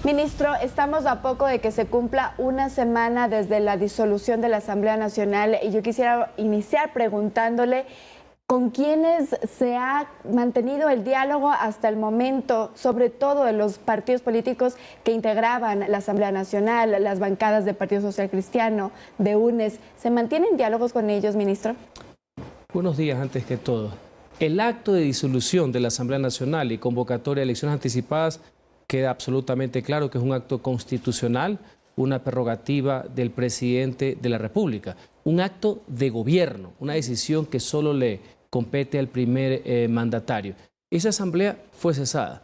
Ministro, estamos a poco de que se cumpla una semana desde la disolución de la Asamblea Nacional y yo quisiera iniciar preguntándole con quiénes se ha mantenido el diálogo hasta el momento, sobre todo de los partidos políticos que integraban la Asamblea Nacional, las bancadas del Partido Social Cristiano, de UNES. ¿Se mantienen diálogos con ellos, ministro? Buenos días, antes que todo. El acto de disolución de la Asamblea Nacional y convocatoria de elecciones anticipadas queda absolutamente claro que es un acto constitucional, una prerrogativa del presidente de la República, un acto de gobierno, una decisión que solo le compete al primer mandatario. Esa asamblea fue cesada.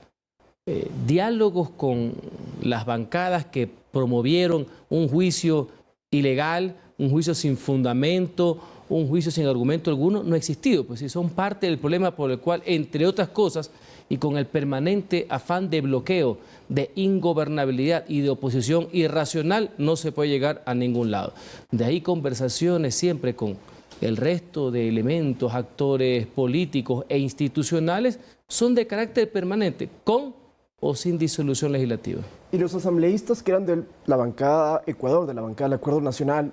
Diálogos con las bancadas que promovieron un juicio ilegal, un juicio sin fundamento, un juicio sin argumento alguno, no ha existido, pues si son parte del problema por el cual, entre otras cosas, y con el permanente afán de bloqueo, de ingobernabilidad y de oposición irracional, no se puede llegar a ningún lado. De ahí conversaciones siempre con el resto de elementos, actores políticos e institucionales, son de carácter permanente, con o sin disolución legislativa. Y los asambleístas que eran de la bancada Ecuador, de la bancada del Acuerdo Nacional,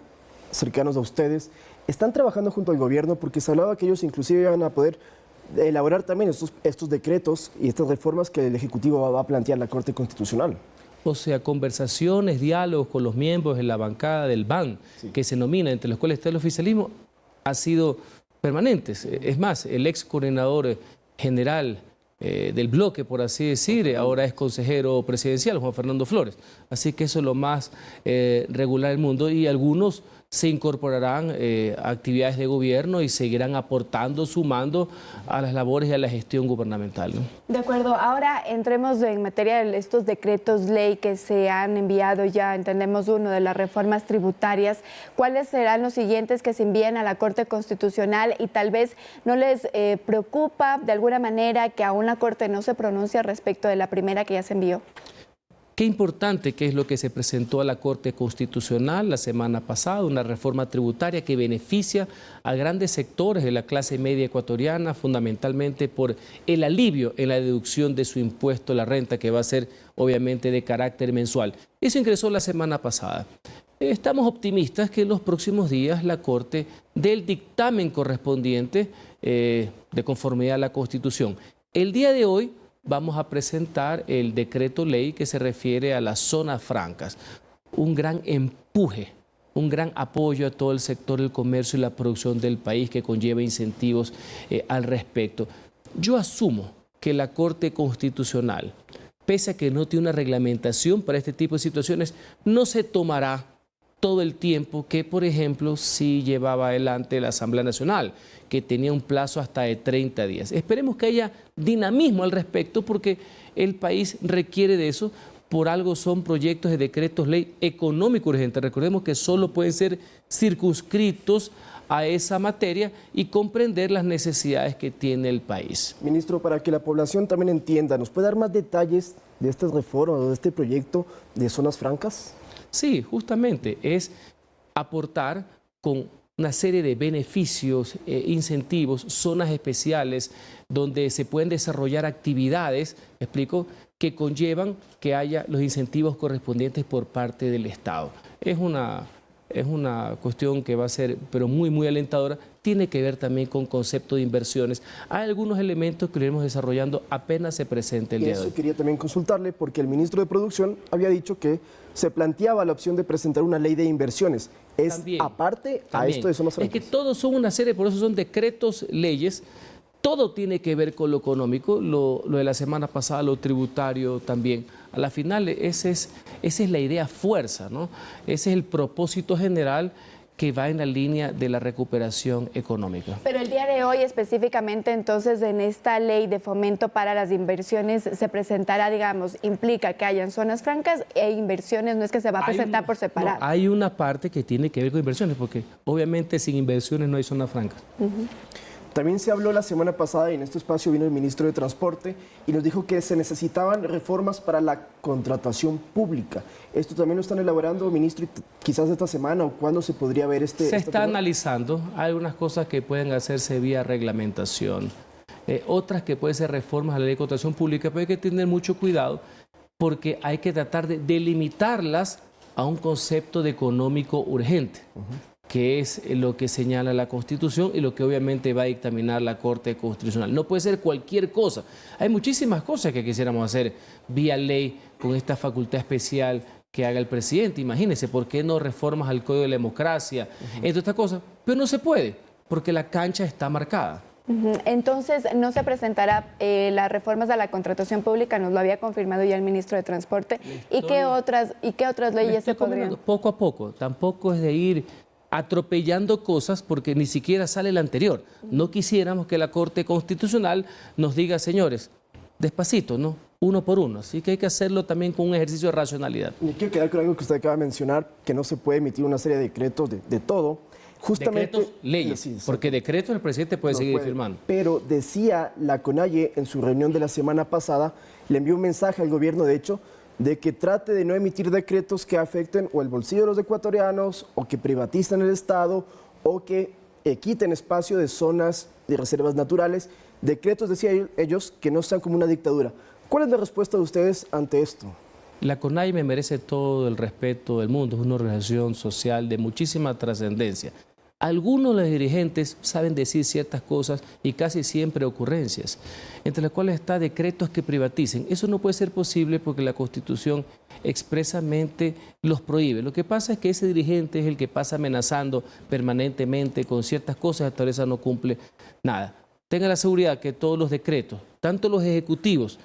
cercanos a ustedes, están trabajando junto al gobierno porque se hablaba que ellos inclusive iban a poder elaborar también estos decretos y estas reformas que el Ejecutivo va a plantear la Corte Constitucional. O sea, conversaciones, diálogos con los miembros de la bancada del BAN, sí, que se nomina, entre los cuales está el oficialismo, ha sido permanentes. Es más, el ex coordinador general del bloque, por así decir, ahora es consejero presidencial, Juan Fernando Flores. Así que eso es lo más regular del mundo y algunos se incorporarán a actividades de gobierno y seguirán aportando, sumando a las labores y a la gestión gubernamental, ¿no? De acuerdo. Ahora entremos en materia de estos decretos ley que se han enviado ya, entendemos uno de las reformas tributarias. ¿Cuáles serán los siguientes que se envíen a la Corte Constitucional? Y tal vez no les preocupa de alguna manera que aún la Corte no se pronuncie respecto de la primera que ya se envió. Qué importante que es lo que se presentó a la Corte Constitucional la semana pasada, una reforma tributaria que beneficia a grandes sectores de la clase media ecuatoriana, fundamentalmente por el alivio en la deducción de su impuesto a la renta, que va a ser obviamente de carácter mensual. Eso ingresó la semana pasada. Estamos optimistas que en los próximos días la Corte dé el dictamen correspondiente de conformidad a la Constitución. El día de hoy vamos a presentar el decreto ley que se refiere a las zonas francas. Un gran empuje, un gran apoyo a todo el sector del comercio y la producción del país que conlleva incentivos al respecto. Yo asumo que la Corte Constitucional, pese a que no tiene una reglamentación para este tipo de situaciones, no se tomará todo el tiempo que, por ejemplo, sí llevaba adelante la Asamblea Nacional, que tenía un plazo hasta de 30 días. Esperemos que haya dinamismo al respecto porque el país requiere de eso. Por algo son proyectos de decretos ley económico urgente. Recordemos que solo pueden ser circunscritos a esa materia y comprender las necesidades que tiene el país. Ministro, para que la población también entienda, ¿nos puede dar más detalles de estas reformas o de este proyecto de zonas francas? Sí, justamente es aportar con una serie de beneficios, incentivos, zonas especiales donde se pueden desarrollar actividades, me explico, que conllevan que haya los incentivos correspondientes por parte del Estado. Es una cuestión que va a ser, pero muy alentadora. Tiene que ver también con concepto de inversiones. Hay algunos elementos que lo iremos desarrollando apenas se presente el día de hoy. Eso quería también consultarle porque el ministro de Producción había dicho que se planteaba la opción de presentar una ley de inversiones. ¿Es también, aparte a esto de zonas francas? Es que todos son una serie, por eso son decretos, leyes. Todo tiene que ver con lo económico, lo de la semana pasada, lo tributario también. A la final, esa es la idea fuerza, ¿no? Ese es el propósito general que va en la línea de la recuperación económica. Pero el día de hoy específicamente entonces en esta ley de fomento para las inversiones se presentará, digamos, implica que hayan zonas francas e inversiones, no es que se va a presentar por separado. No, hay una parte que tiene que ver con inversiones, porque obviamente sin inversiones no hay zonas francas. También se habló la semana pasada y en este espacio vino el ministro de Transporte y nos dijo que se necesitaban reformas para la contratación pública. ¿Esto también lo están elaborando, ministro, quizás esta semana o cuándo se podría ver este? Se está analizando. Hay algunas cosas que pueden hacerse vía reglamentación, otras que pueden ser reformas a la ley de contratación pública, pero hay que tener mucho cuidado porque hay que tratar de delimitarlas a un concepto de económico urgente, que es lo que señala la Constitución y lo que obviamente va a dictaminar la Corte Constitucional. No puede ser cualquier cosa. Hay muchísimas cosas que quisiéramos hacer vía ley con esta facultad especial que haga el presidente. Imagínense, ¿por qué no reformas al Código de la Democracia? Entre estas cosas, pero no se puede, porque la cancha está marcada. Entonces, no se presentará las reformas a la contratación pública, nos lo había confirmado ya el ministro de Transporte. ¿Y qué otras leyes se podrían? Poco a poco, tampoco es de ir atropellando cosas porque ni siquiera sale la anterior. No quisiéramos que la Corte Constitucional nos diga, señores, despacito, ¿no? Uno por uno. Así que hay que hacerlo también con un ejercicio de racionalidad. Me quiero quedar con algo que usted acaba de mencionar, que no se puede emitir una serie de decretos de todo. Justamente, decretos, leyes, sí, porque decretos el presidente puede seguir firmando. Pero decía la CONAIE en su reunión de la semana pasada, le envió un mensaje al gobierno, de hecho, de que trate de no emitir decretos que afecten o el bolsillo de los ecuatorianos, o que privaticen el Estado, o que quiten espacio de zonas de reservas naturales. Decretos, decían ellos, que no sean como una dictadura. ¿Cuál es la respuesta de ustedes ante esto? La CONAIE me merece todo el respeto del mundo, es una organización social de muchísima trascendencia. Algunos de los dirigentes saben decir ciertas cosas y casi siempre ocurrencias, entre las cuales está decretos que privaticen. Eso no puede ser posible porque la Constitución expresamente los prohíbe. Lo que pasa es que ese dirigente es el que pasa amenazando permanentemente con ciertas cosas, hasta ahora no cumple nada. Tenga la seguridad que todos los decretos, tanto los ejecutivos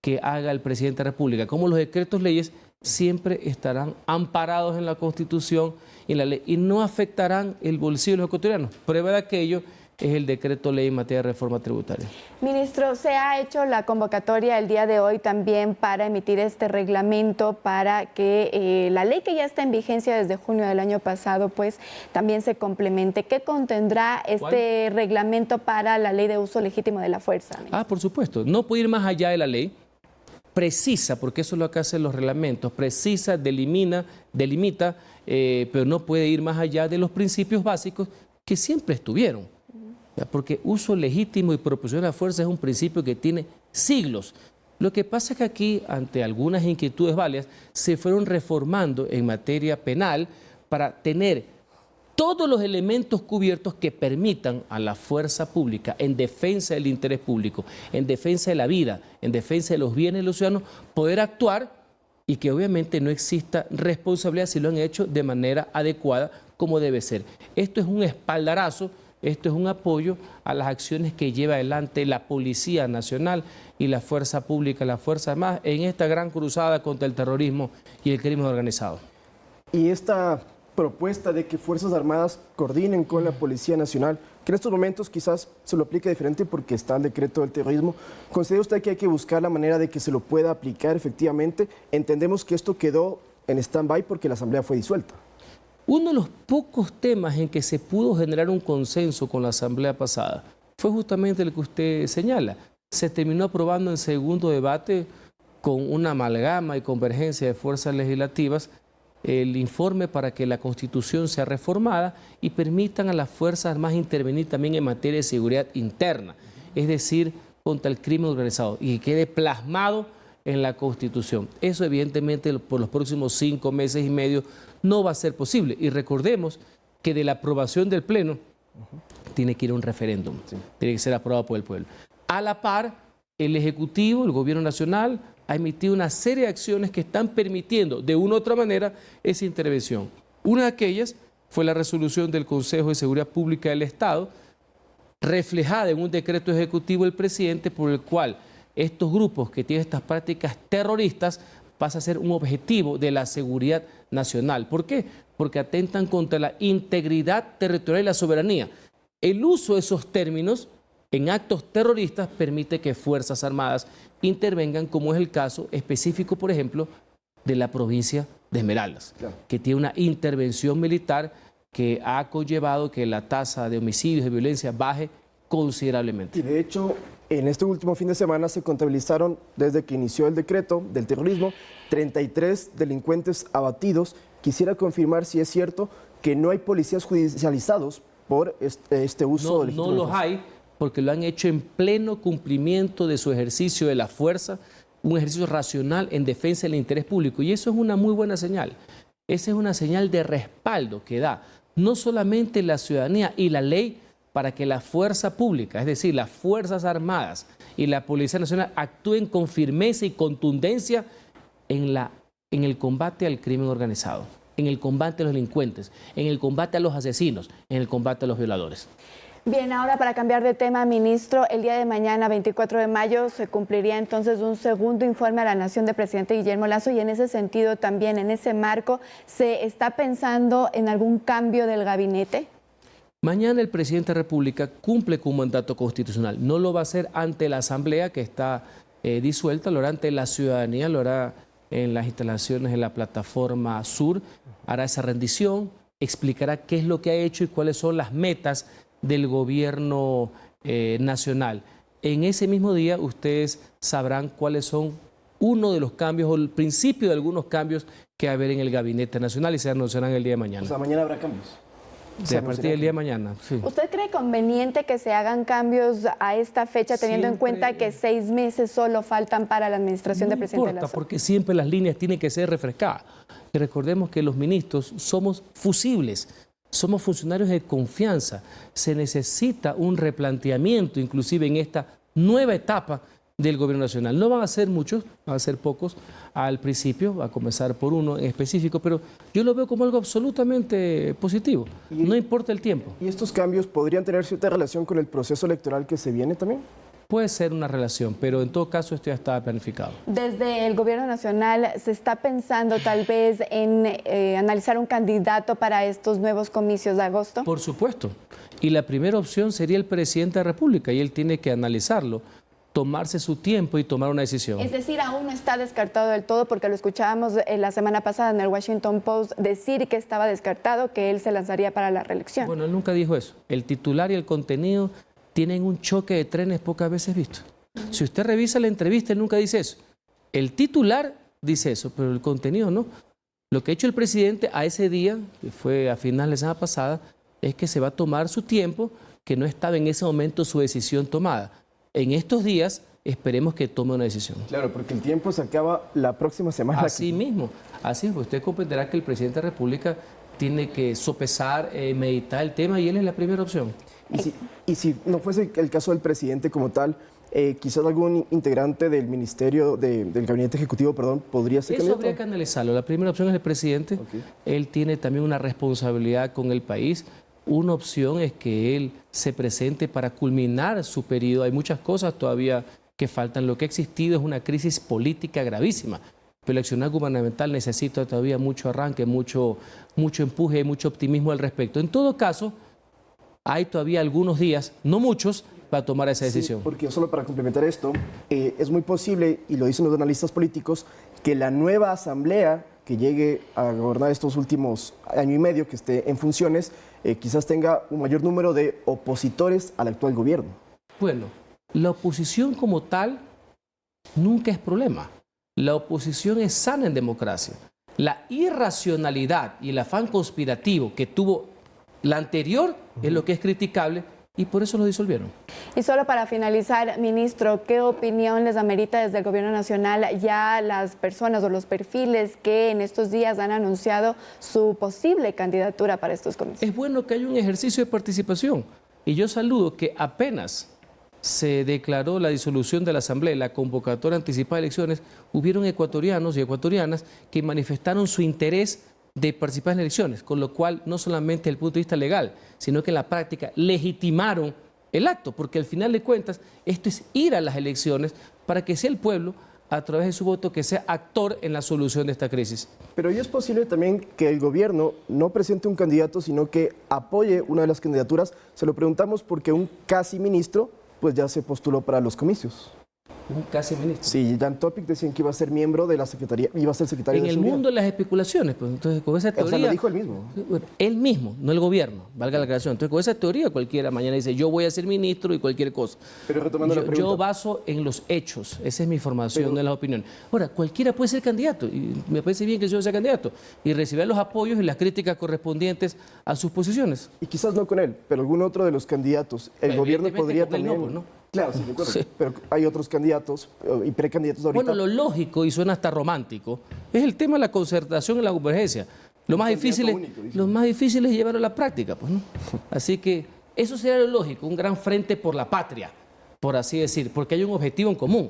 que haga el presidente de la República como los decretos leyes, siempre estarán amparados en la Constitución y en la ley y no afectarán el bolsillo de los ecuatorianos. Prueba de aquello es el decreto ley en materia de reforma tributaria. Ministro, se ha hecho la convocatoria el día de hoy también para emitir este reglamento para que la ley que ya está en vigencia desde junio del año pasado, pues también se complemente. ¿Qué contendrá este reglamento para la ley de uso legítimo de la fuerza? Por supuesto, no puede ir más allá de la ley. Precisa, porque eso es lo que hacen los reglamentos, precisa, delimita, pero no puede ir más allá de los principios básicos que siempre estuvieron. Porque uso legítimo y proporcional de la fuerza es un principio que tiene siglos. Lo que pasa es que aquí, ante algunas inquietudes válidas, se fueron reformando en materia penal para tener todos los elementos cubiertos que permitan a la fuerza pública, en defensa del interés público, en defensa de la vida, en defensa de los bienes de los ciudadanos, poder actuar y que obviamente no exista responsabilidad si lo han hecho de manera adecuada como debe ser. Esto es un espaldarazo, esto es un apoyo a las acciones que lleva adelante la Policía Nacional y la Fuerza Pública, la Fuerza Armada, en esta gran cruzada contra el terrorismo y el crimen organizado. Y esta propuesta de que Fuerzas Armadas coordinen con la Policía Nacional, que en estos momentos quizás se lo aplique diferente porque está el decreto del terrorismo, ¿considera usted que hay que buscar la manera de que se lo pueda aplicar efectivamente? Entendemos que esto quedó en stand-by porque la Asamblea fue disuelta. Uno de los pocos temas en que se pudo generar un consenso con la Asamblea pasada fue justamente el que usted señala. Se terminó aprobando en segundo debate con una amalgama y convergencia de fuerzas legislativas el informe para que la Constitución sea reformada y permitan a las Fuerzas Armadas intervenir también en materia de seguridad interna, es decir, contra el crimen organizado, y que quede plasmado en la Constitución. Eso evidentemente por los próximos 5 meses y medio no va a ser posible. Y recordemos que de la aprobación del Pleno tiene que ir a un referéndum, tiene que ser aprobado por el pueblo. A la par, el Ejecutivo, el Gobierno Nacional, ha emitido una serie de acciones que están permitiendo de una u otra manera esa intervención. Una de aquellas fue la resolución del Consejo de Seguridad Pública del Estado, reflejada en un decreto ejecutivo del presidente por el cual estos grupos que tienen estas prácticas terroristas pasan a ser un objetivo de la seguridad nacional. ¿Por qué? Porque atentan contra la integridad territorial y la soberanía. El uso de esos términos en actos terroristas permite que Fuerzas Armadas intervengan, como es el caso específico, por ejemplo, de la provincia de Esmeraldas, que tiene una intervención militar que ha conllevado que la tasa de homicidios y de violencia baje considerablemente. Y de hecho, en este último fin de semana se contabilizaron, desde que inició el decreto del terrorismo, 33 delincuentes abatidos. Quisiera confirmar si es cierto que no hay policías judicializados por este uso del legítimo. No los hay, porque lo han hecho en pleno cumplimiento de su ejercicio de la fuerza, un ejercicio racional en defensa del interés público. Y eso es una muy buena señal. Esa es una señal de respaldo que da no solamente la ciudadanía y la ley para que la fuerza pública, es decir, las Fuerzas Armadas y la Policía Nacional actúen con firmeza y contundencia en el combate al crimen organizado, en el combate a los delincuentes, en el combate a los asesinos, en el combate a los violadores. Bien, ahora para cambiar de tema, ministro, el día de mañana, 24 de mayo, se cumpliría entonces un segundo informe a la Nación del presidente Guillermo Lasso y en ese sentido también, en ese marco, ¿se está pensando en algún cambio del gabinete? Mañana el presidente de la República cumple con un mandato constitucional. No lo va a hacer ante la Asamblea que está disuelta, lo hará ante la ciudadanía, lo hará en las instalaciones de la plataforma Sur, hará esa rendición, explicará qué es lo que ha hecho y cuáles son las metas del gobierno nacional. En ese mismo día ustedes sabrán cuáles son uno de los cambios o el principio de algunos cambios que va a haber en el gabinete nacional y se anunciarán el día de mañana. O sea, mañana habrá cambios. A partir del día de mañana, sí. ¿Usted cree conveniente que se hagan cambios a esta fecha teniendo en cuenta que 6 meses solo faltan para la administración del presidente Lasso? No importa, porque siempre las líneas tienen que ser refrescadas. Y recordemos que los ministros somos fusibles, somos funcionarios de confianza. Se necesita un replanteamiento, inclusive en esta nueva etapa del gobierno nacional. No van a ser muchos, van a ser pocos al principio, a comenzar por uno en específico, pero yo lo veo como algo absolutamente positivo, no importa el tiempo. ¿Y estos cambios podrían tener cierta relación con el proceso electoral que se viene también? Puede ser una relación, pero en todo caso esto ya está planificado. Desde el gobierno nacional se está pensando tal vez en analizar un candidato para estos nuevos comicios de agosto. Por supuesto, y la primera opción sería el presidente de la República y él tiene que analizarlo, tomarse su tiempo y tomar una decisión. Es decir, aún no está descartado del todo, porque lo escuchábamos la semana pasada en el Washington Post decir que estaba descartado, que él se lanzaría para la reelección. Bueno, él nunca dijo eso. El titular y el contenido tienen un choque de trenes pocas veces visto. Si usted revisa la entrevista, él nunca dice eso. El titular dice eso, pero el contenido no. Lo que ha hecho el presidente a ese día, que fue a finales de la semana pasada, es que se va a tomar su tiempo, que no estaba en ese momento su decisión tomada. En estos días esperemos que tome una decisión. Claro, porque el tiempo se acaba la próxima semana. Así mismo, así usted comprenderá que el presidente de la República tiene que sopesar, meditar el tema y él es la primera opción. Y si no fuese el caso del presidente como tal, quizás algún integrante del ministerio, del gabinete ejecutivo, perdón, podría ser candidato. Eso habría que analizarlo. La primera opción es el presidente. Okay. Él tiene también una responsabilidad con el país. Una opción es que él se presente para culminar su periodo. Hay muchas cosas todavía que faltan. Lo que ha existido es una crisis política gravísima. Pero el accionar gubernamental necesita todavía mucho arranque, mucho empuje y mucho optimismo al respecto. En todo caso, hay todavía algunos días, no muchos, para tomar esa decisión. Sí, porque solo para complementar esto, es muy posible, y lo dicen los analistas políticos, que la nueva asamblea que llegue a gobernar estos últimos año y medio, que esté en funciones, quizás tenga un mayor número de opositores al actual gobierno. Bueno, la oposición como tal nunca es problema. La oposición es sana en democracia. La irracionalidad y el afán conspirativo que tuvo la anterior es lo que es criticable y por eso lo disolvieron. Y solo para finalizar, ministro, ¿qué opinión les amerita desde el gobierno nacional ya las personas o los perfiles que en estos días han anunciado su posible candidatura para estos comicios? Es bueno que haya un ejercicio de participación y yo saludo que apenas se declaró la disolución de la Asamblea y la convocatoria anticipada de elecciones, hubieron ecuatorianos y ecuatorianas que manifestaron su interés de participar en elecciones, con lo cual no solamente desde el punto de vista legal, sino que en la práctica legitimaron el acto, porque al final de cuentas esto es ir a las elecciones para que sea el pueblo, a través de su voto, que sea actor en la solución de esta crisis. Pero ¿y es posible también que el gobierno no presente un candidato, sino que apoye una de las candidaturas? Se lo preguntamos porque un casi ministro pues ya se postuló para los comicios. Un casi ministro. Sí, Jan Topic decían que iba a ser miembro de la Secretaría, iba a ser secretario de Seguridad. En el mundo de las especulaciones, pues entonces con esa teoría... O sea, lo dijo él mismo. Él mismo, no el gobierno, valga la aclaración. Entonces con esa teoría cualquiera mañana dice yo voy a ser ministro y cualquier cosa. Pero retomando la pregunta. Yo baso en los hechos, esa es mi formación, no en las opiniones. Ahora, cualquiera puede ser candidato y me parece bien que yo sea candidato y recibir los apoyos y las críticas correspondientes a sus posiciones. Y quizás no con él, pero algún otro de los candidatos. El gobierno podría también... No, pues, ¿no? Claro, sí, de acuerdo. Sí. Pero hay otros candidatos y precandidatos ahorita. Bueno, lo lógico, y suena hasta romántico, es el tema de la concertación y la convergencia. Lo más difícil es llevarlo a la práctica, pues, ¿no? Así que eso sería lo lógico, un gran frente por la patria, por así decir, porque hay un objetivo en común.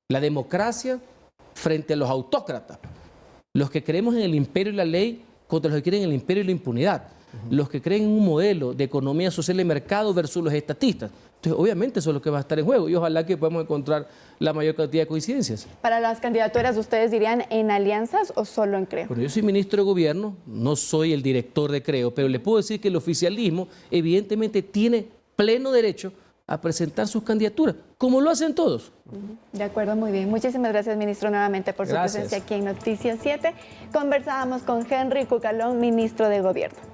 La democracia frente a los autócratas, los que creemos en el imperio y la ley contra los que creen en el imperio y la impunidad, los que creen en un modelo de economía social de mercado versus los estatistas. Entonces, obviamente eso es lo que va a estar en juego y ojalá que podamos encontrar la mayor cantidad de coincidencias. Para las candidaturas, ¿ustedes dirían en alianzas o solo en Creo? Bueno, yo soy ministro de Gobierno, no soy el director de Creo, pero le puedo decir que el oficialismo evidentemente tiene pleno derecho a presentar sus candidaturas, como lo hacen todos. De acuerdo, muy bien. Muchísimas gracias, ministro, nuevamente por su presencia aquí en Noticias 7. Conversábamos con Henry Cucalón, ministro de Gobierno.